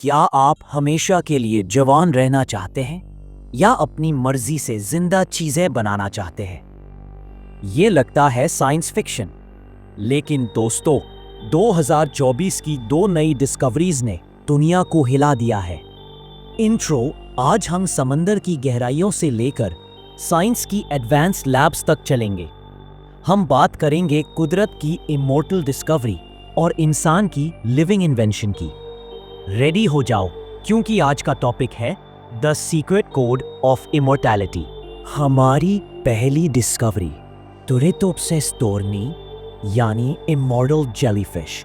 क्या आप हमेशा के लिए जवान रहना चाहते हैं या अपनी मर्जी से जिंदा चीजें बनाना चाहते हैं? ये लगता है साइंस फिक्शन, लेकिन दोस्तों 2024 की दो नई डिस्कवरीज ने दुनिया को हिला दिया है। इंट्रो, आज हम समंदर की गहराइयों से लेकर साइंस की एडवांस लैब्स तक चलेंगे। हम बात करेंगे कुदरत की इमॉर्टल डिस्कवरी और इंसान की लिविंग इन्वेंशन की। रेडी हो जाओ, क्योंकि आज का टॉपिक है the secret code of immortality. हमारी पहली डिस्कवरी टुरेटोप्सिस टोर्नी यानी इमॉर्टल जेलीफिश।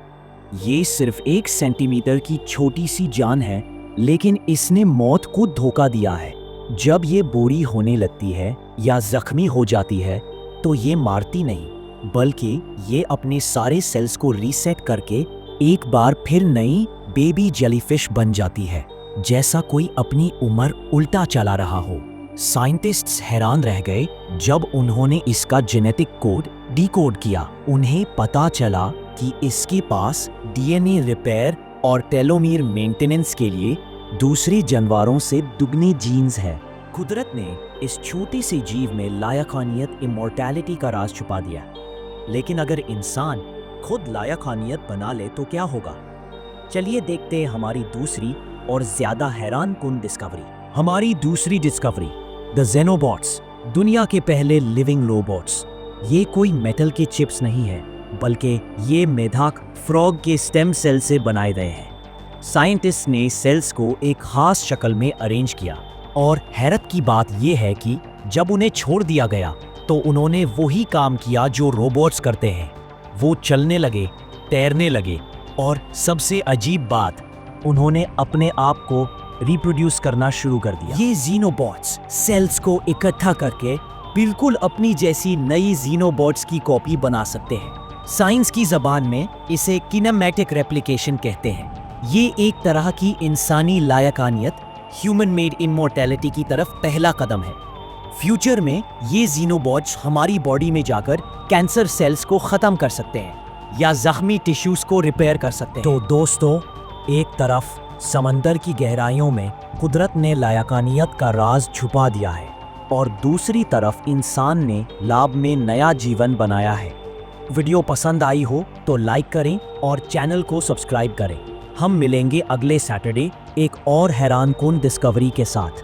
ये सिर्फ 1 सेंटीमीटर की छोटी सी जान है, लेकिन इसने मौत को धोखा दिया है। जब ये बूढ़ी होने लगती है या जख्मी हो जाती है तो ये मारती नहीं, बल्कि ये अपने सारे सेल्स को रीसेट करके एक बार फिर नई बेबी जेलीफिश बन जाती है, जैसा कोई अपनी उम्र उल्टा चला रहा हो। साइंटिस्ट्स हैरान रह गए जब उन्होंने इसका जेनेटिक कोड डिकोड किया। उन्हें पता चला कि इसके पास डीएनए रिपेयर और टेलोमीर मेंटेनेंस के लिए दूसरे जानवरों से दुगनी जीन्स है। कुदरत ने इस छोटी सी जीव में लायकानियत इमॉर्टैलिटी का राज छुपा दिया। लेकिन अगर इंसान खुद लायकानियत बना ले तो क्या होगा? चलिए देखते हैं हमारी दूसरी और ज्यादा हैरान कुन डिस्कवरी। हमारी दूसरी डिस्कवरी द ज़ेनोबॉट्स, दुनिया के पहले लिविंग रोबोट्स। ये कोई मेटल के चिप्स नहीं है, बल्कि ये मेधाक फ्रॉग के स्टेम सेल से बनाए गए हैं। साइंटिस्ट ने सेल्स को एक खास शक्ल में अरेंज किया, और हैरत की बात यह है कि जब उन्हें छोड़ दिया गया तो उन्होंने वही काम किया जो रोबोट्स करते हैं। वो चलने लगे, तैरने लगे, और सबसे अजीब बात, उन्होंने अपने आप को रिप्रोड्यूस करना शुरू कर दिया। ये ज़ीनोबॉट्स सेल्स को इकट्ठा करके बिल्कुल अपनी जैसी नई ज़ीनोबॉट्स की कॉपी बना सकते हैं। साइंस की ज़बान में इसे किनेमैटिक रेप्लिकेशन कहते हैं। ये एक तरह की इंसानी लायकानियत, ह्यूमन मेड इमॉर्टैलिटी की तरफ पहला कदम है। फ्यूचर में ये ज़ीनोबॉट्स हमारी बॉडी में जाकर कैंसर सेल्स को ख़त्म कर सकते हैं या जख्मी टिश्यूज को रिपेयर कर सकते हैं। तो दोस्तों, एक तरफ समंदर की गहराइयों में कुदरत ने लायकानियत का राज छुपा दिया है, और दूसरी तरफ इंसान ने लैब में नया जीवन बनाया है। वीडियो पसंद आई हो तो लाइक करें और चैनल को सब्सक्राइब करें। हम मिलेंगे अगले सैटरडे एक और हैरानकुन डिस्कवरी के साथ।